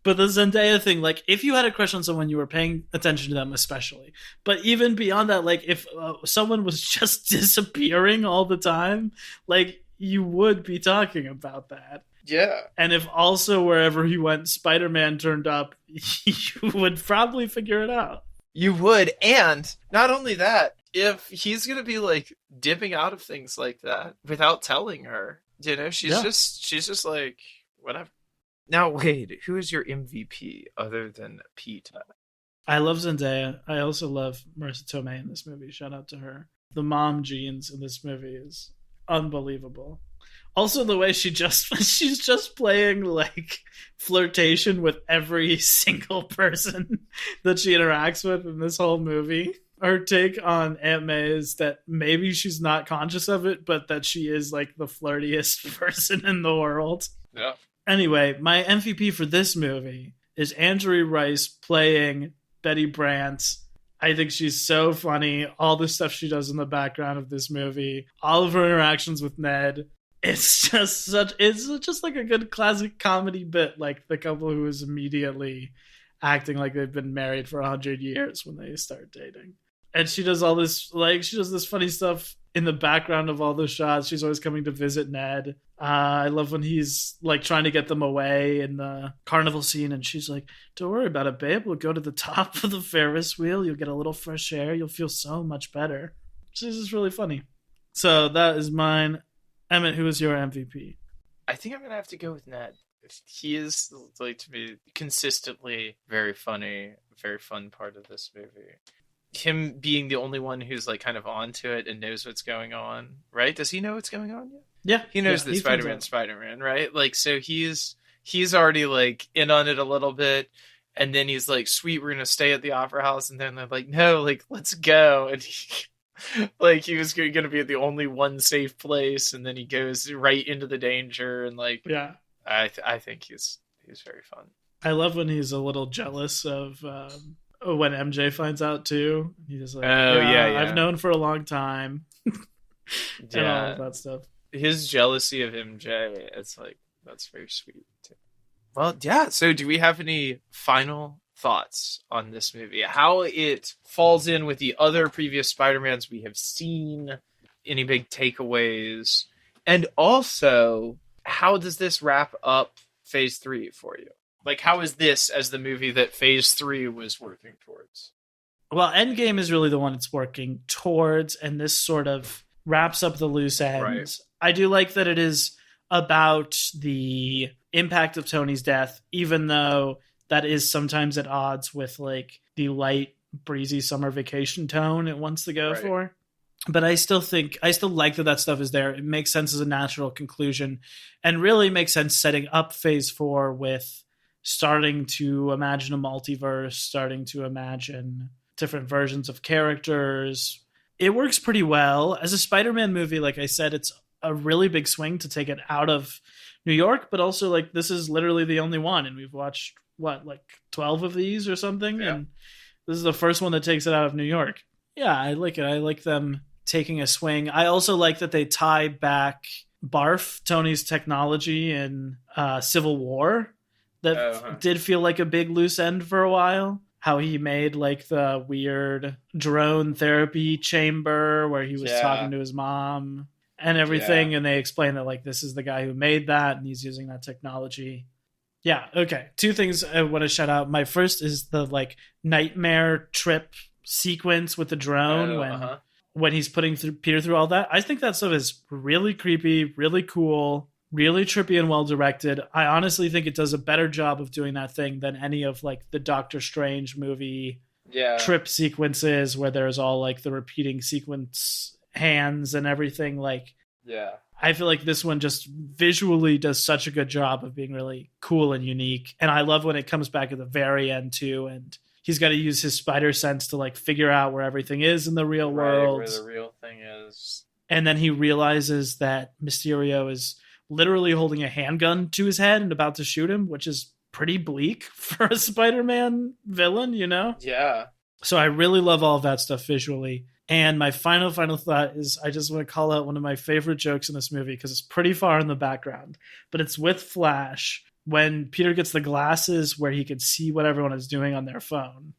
But the Zendaya thing, like, if you had a crush on someone, you were paying attention to them especially. But even beyond that, like, if someone was just disappearing all the time, like, you would be talking about that. Yeah. And if also wherever he went, Spider-Man turned up, you would probably figure it out. You would. And not only that, if he's going to be, like, dipping out of things like that without telling her, she's just like, whatever. Now, Wade, who is your MVP other than Pete? I love Zendaya. I also love Marissa Tomei in this movie. Shout out to her. The mom genes in this movie is unbelievable. Also, the way she's just playing like flirtation with every single person that she interacts with in this whole movie. Her take on Aunt May is that maybe she's not conscious of it, but that she is like the flirtiest person in the world. Yeah. Anyway, my MVP for this movie is Angourie Rice playing Betty Brant. I think she's so funny. All the stuff she does in the background of this movie, all of her interactions with Ned. It's just like a good classic comedy bit, like the couple who is immediately acting like they've been married for 100 years when they start dating. And she does all this, like, she does this funny stuff in the background of all the shots. She's always coming to visit Ned. I love when he's like trying to get them away in the carnival scene, and she's like, "Don't worry about it, babe. We'll go to the top of the Ferris wheel. You'll get a little fresh air. You'll feel so much better." She's just really funny. So that is mine. Emmett, who is your MVP? I think I'm gonna have to go with Ned. He is, like, to me, consistently very funny, very fun part of this movie. Him being the only one who's like kind of onto it and knows what's going on, right? Does he know what's going on yet? Yeah, he knows that Spider-Man, right? Like, so he's already like in on it a little bit, and then he's like, "Sweet, we're gonna stay at the Opera House," and then they're like, "No, like, let's go," and he was gonna be at the only one safe place, and then he goes right into the danger, and like, yeah, I think he's very fun. I love when he's a little jealous of. When MJ finds out too, he's just like, yeah, I've known for a long time. And all of that stuff. His jealousy of MJ, it's like, that's very sweet too. Well, yeah, so do we have any final thoughts on this movie? How it falls in with the other previous Spider-Mans we have seen? Any big takeaways? And also, how does this wrap up Phase 3 for you? Like, how is this as the movie that Phase 3 was working towards? Well, Endgame is really the one it's working towards, and this sort of wraps up the loose ends. Right. I do like that it is about the impact of Tony's death, even though that is sometimes at odds with, like, the light, breezy summer vacation tone it wants to go for. But I still like that stuff is there. It makes sense as a natural conclusion, and really makes sense setting up Phase 4 with starting to imagine a multiverse, starting to imagine different versions of characters. It works pretty well. As a Spider-Man movie, like I said, it's a really big swing to take it out of New York, but also like this is literally the only one, and we've watched what, like 12 of these or something, Yeah. and this is the first one that takes it out of New York. Yeah, I like it. I like them taking a swing. I also like that they tie back Barf, Tony's technology in Civil War. That did feel like a big loose end for a while. How he made like the weird drone therapy chamber where he was talking to his mom and everything. And they explain that like this is the guy who made that and he's using that technology. Yeah. Okay. Two things I want to shout out. My first is the like nightmare trip sequence with the drone when he's putting Peter through all that. I think that stuff is really creepy, really cool, really trippy and well directed. I honestly think it does a better job of doing that thing than any of like the Doctor Strange movie trip sequences where there's all like the repeating sequence hands and everything. Like, I feel like this one just visually does such a good job of being really cool and unique. And I love when it comes back at the very end too. And he's got to use his spider sense to like figure out where everything is in the real world. Where the real thing is. And then he realizes that Mysterio is literally holding a handgun to his head and about to shoot him, which is pretty bleak for a Spider-Man villain, you know? Yeah. So I really love all of that stuff visually. And my final thought is I just want to call out one of my favorite jokes in this movie because it's pretty far in the background, but it's with Flash when Peter gets the glasses where he can see what everyone is doing on their phone.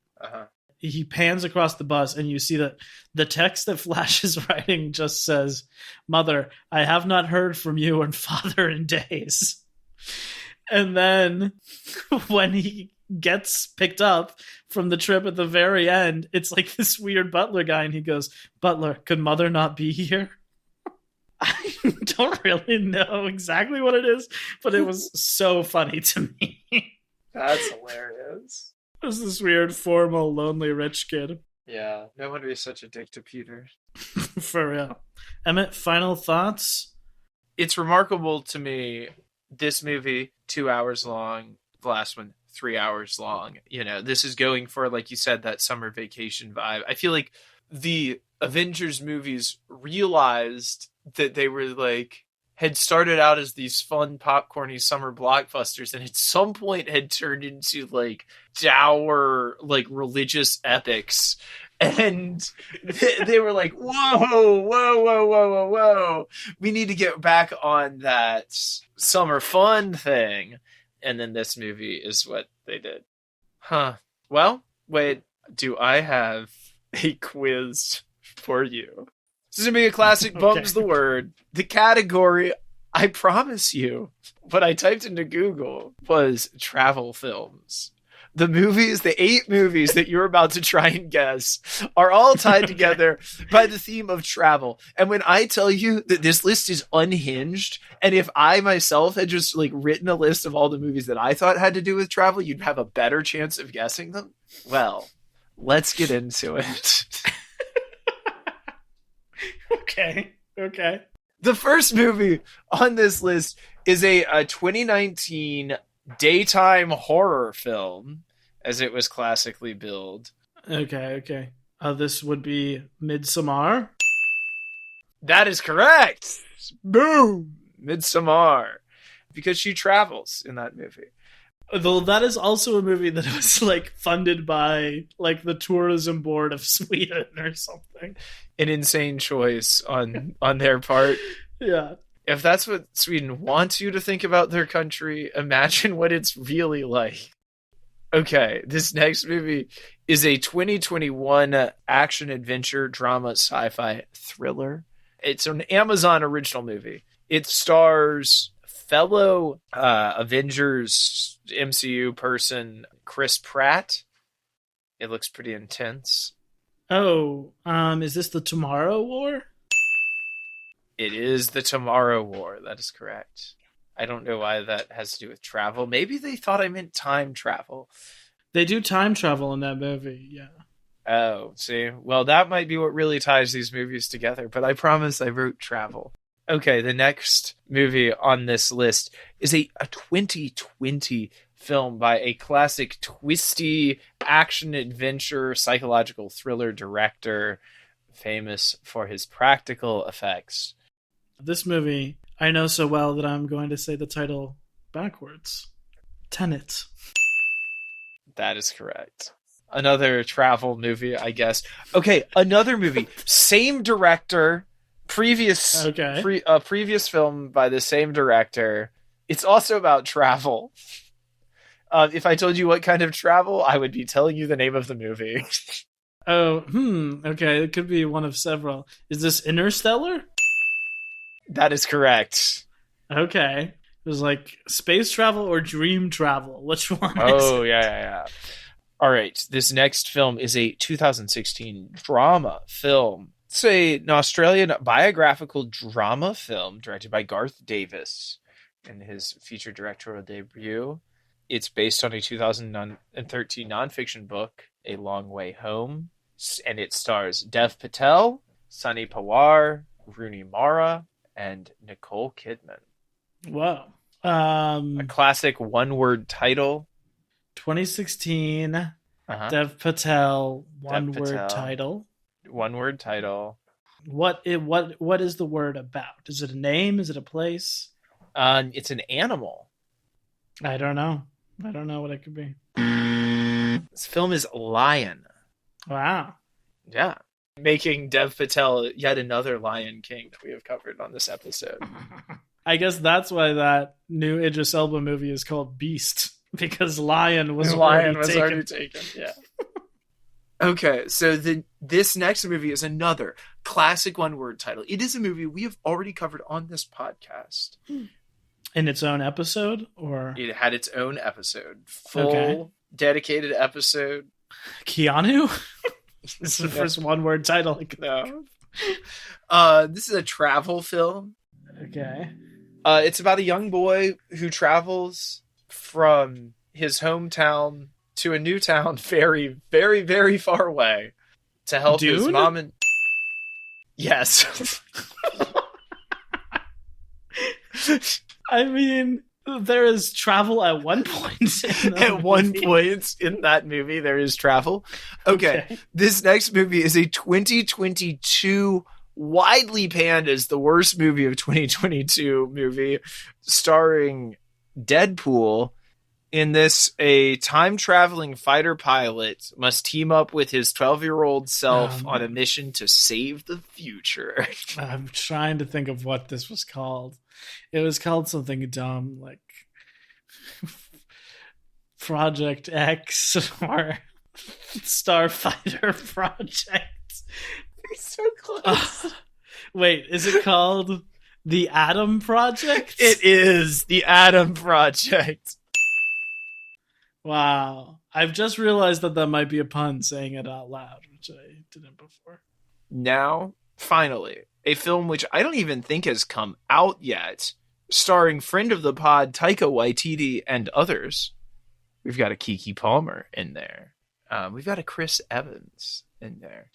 He pans across the bus and you see that the text that Flash is writing just says, "Mother, I have not heard from you and Father in days." And then when he gets picked up from the trip at the very end, it's like this weird butler guy and he goes, "Butler, could Mother not be here?" I don't really know exactly what it is, but it was so funny to me. That's hilarious. It was this weird, formal, lonely rich kid. Yeah, no one would be such a dick to Peter. For real. Emmett, final thoughts? It's remarkable to me, this movie, 2 hours long, the last one, 3 hours long. You know, this is going for, like you said, that summer vacation vibe. I feel like the Avengers movies realized that they were like, had started out as these fun popcorny summer blockbusters and at some point had turned into like dour, like religious epics. And they were like, whoa. We need to get back on that summer fun thing. And then this movie is what they did. Well, wait, do I have a quiz for you? This is going to be a classic Bums the Word. The category, I promise you, what I typed into Google was travel films. The movies, the 8 movies that you're about to try and guess are all tied together by the theme of travel. And when I tell you that this list is unhinged, and if I myself had just like written a list of all the movies that I thought had to do with travel, you'd have a better chance of guessing them. Well, let's get into it. Okay. The first movie on this list is a 2019 daytime horror film, as it was classically billed. Okay. This would be Midsommar. That is correct. Boom! Midsommar. Because she travels in that movie. Though that is also a movie that was like funded by like the tourism board of Sweden or something. An insane choice on their part. Yeah. If that's what Sweden wants you to think about their country, imagine what it's really like. Okay, this next movie is a 2021 action adventure drama sci-fi thriller. It's an Amazon original movie. It stars fellow Avengers MCU person Chris Pratt. It looks pretty intense. Oh, is this the Tomorrow War? It is the Tomorrow War. That is correct. I don't know why that has to do with travel. Maybe they thought I meant time travel. They do time travel in that movie, yeah. Oh, see? Well, that might be what really ties these movies together, but I promise I wrote travel. Okay, the next movie on this list is a 2020 film by a classic twisty action adventure psychological thriller director famous for his practical effects. This movie I know so well that I'm going to say the title backwards. Tenet. That is correct. Another travel movie, I guess. Okay, another movie. Same director. Previous film by the same director. It's also about travel. If I told you what kind of travel, I would be telling you the name of the movie. Okay, it could be one of several. Is this Interstellar? That is correct. Okay. It was like space travel or dream travel. Which one is Oh, it? yeah. All right, this next film is a 2016 drama film. It's an Australian biographical drama film directed by Garth Davis in his feature directorial debut. It's based on a 2013 nonfiction book, A Long Way Home, and it stars Dev Patel, Sunny Pawar, Rooney Mara, and Nicole Kidman. Wow. A classic one-word title. 2016. Uh-huh. Dev Patel. Dev One-word Patel. title. One-word title. What is the word about? Is it a name? Is it a place? It's an animal. I don't know. I don't know what it could be. This film is Lion. Wow. Yeah. Making Dev Patel yet another Lion King that we have covered on this episode. I guess that's why that new Idris Elba movie is called Beast, because Lion was already taken. Yeah. Okay, so this next movie is another classic one-word title. It is a movie we have already covered on this podcast. In its own episode, or It had its own episode. Full, dedicated episode. Keanu? This is the first one-word title I could No. This is a travel film. Okay. It's about a young boy who travels from his hometown to a new town very, very, very far away to help his Dune? mom and... Yes. I mean, there is travel at one point. At one point in that movie, there is travel. Okay. This next movie is a 2022 widely panned as the worst movie of 2022 movie starring Deadpool. In this, a time-traveling fighter pilot must team up with his 12-year-old self on a mission to save the future. I'm trying to think of what this was called. It was called something dumb, like Project X or Starfighter Project. So close. Wait, is it called The Atom Project? It is The Atom Project. Wow. I've just realized that might be a pun saying it out loud, which I didn't before. Now, finally, a film which I don't even think has come out yet, starring friend of the pod Taika Waititi and others. We've got a Keke Palmer in there. We've got a Chris Evans in there.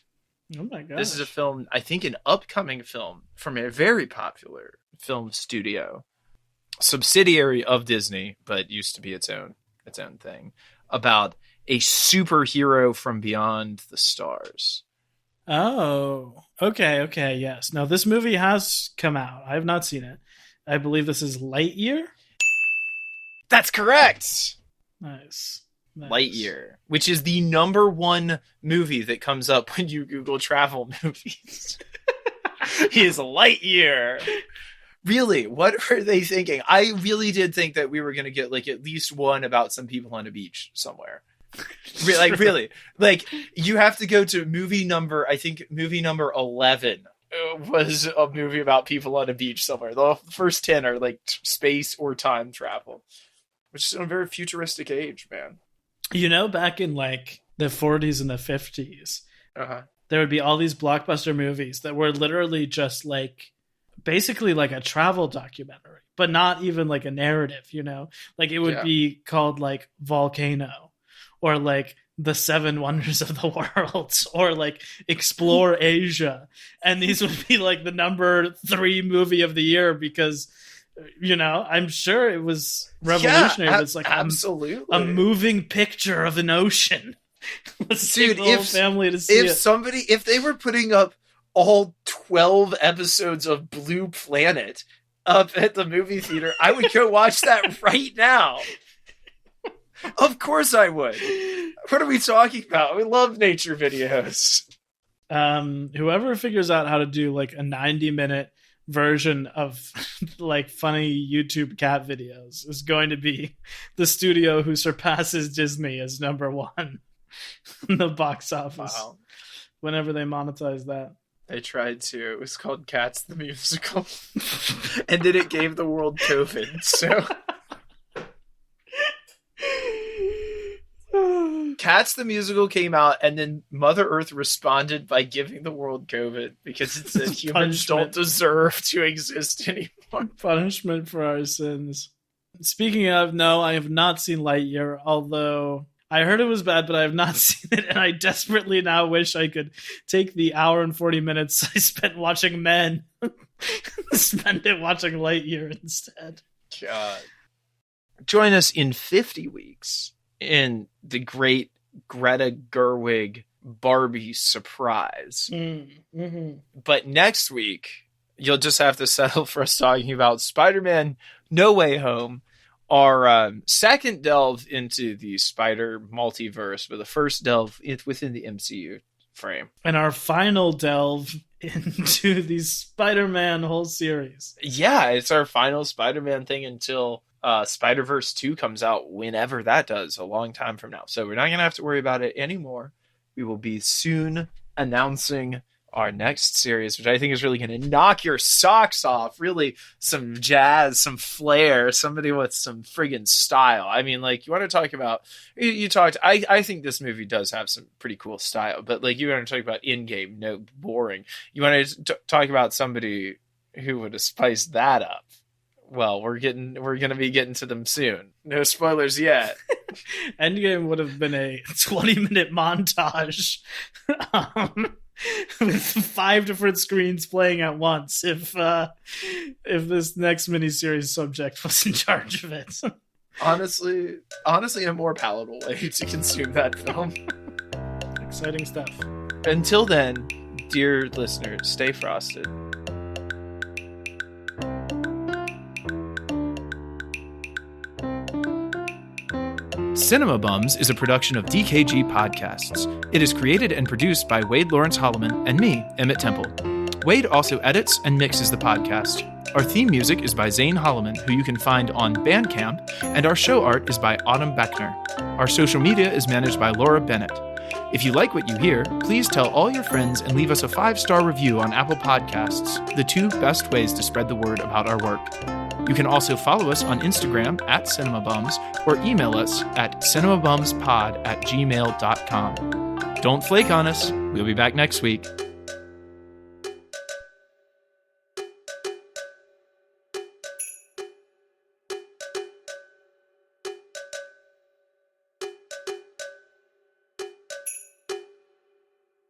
Oh my god. This is a film, I think an upcoming film from a very popular film studio, subsidiary of Disney, but used to be its own thing, about a superhero from beyond the stars. Oh, okay, yes. Now, this movie has come out. I have not seen it. I believe this is Lightyear? That's correct! Nice. Lightyear, which is the #1 movie that comes up when you Google travel movies. He is Lightyear. Really, what were they thinking? I really did think that we were going to get like at least one about some people on a beach somewhere. Really. Like, you have to go to movie number 11 was a movie about people on a beach somewhere. The first 10 are like space or time travel, which is in a very futuristic age, man. You know, back in like the 40s and the 50s, Uh-huh. there would be all these blockbuster movies that were literally just like basically like a travel documentary, but not even like a narrative, you know? Like it would be called like Volcano or like The Seven Wonders of the World or like Explore Asia. And these would be like the #3 movie of the year because, you know, I'm sure it was revolutionary. Yeah, It's like absolutely a moving picture of an ocean. Let's take Dude, the whole family to see it. If they were putting up all 12 episodes of Blue Planet up at the movie theater, I would go watch that right now. Of course I would. What are we talking about? We love nature videos. Whoever figures out how to do like a 90-minute version of like funny YouTube cat videos is going to be the studio who surpasses Disney as number one in the box office. Wow. Whenever they monetize that. They tried to. It was called Cats the Musical. And then it gave the world COVID. So Cats the Musical came out, and then Mother Earth responded by giving the world COVID because it said humans don't deserve to exist anymore. Punishment for our sins. Speaking of, no, I have not seen Lightyear, although I heard it was bad, but I have not seen it, and I desperately now wish I could take the hour and 40 minutes I spent watching Men, spend it watching Lightyear instead. God. Join us in 50 weeks in the great Greta Gerwig Barbie surprise. Mm-hmm. But next week, you'll just have to settle for us talking about Spider-Man No Way Home, our second delve into the Spider multiverse, but the first delve within the MCU frame. And our final delve into the Spider-Man whole series. Yeah, it's our final Spider-Man thing until Spider-Verse 2 comes out, whenever that does, a long time from now. So we're not going to have to worry about it anymore. We will be soon announcing our next series, which I think is really going to knock your socks off. Really some jazz, some flair, somebody with some friggin' style. I mean, like, you want to talk about, you talked, I think this movie does have some pretty cool style, but like, you want to talk about in-game, no, boring. You want to talk about somebody who would have spiced that up. Well, we're going to be getting to them soon. No spoilers yet. Endgame would have been a 20-minute montage with 5 different screens playing at once if this next miniseries subject was in charge of it. Honestly, a more palatable way to consume that film. Exciting stuff. Until then, dear listeners, stay frosted. Cinema Bums is a production of DKG Podcasts. It is created and produced by Wade Lawrence Holloman and me, Emmett Temple. Wade also edits and mixes the podcast. Our theme music is by Zane Holloman, who you can find on Bandcamp, and our show art is by Autumn Beckner. Our social media is managed by Laura Bennett. If you like what you hear, please tell all your friends and leave us a 5-star review on Apple Podcasts, the 2 best ways to spread the word about our work. You can also follow us on Instagram @CinemaBums or email us at cinemabumspod@gmail.com. Don't flake on us. We'll be back next week.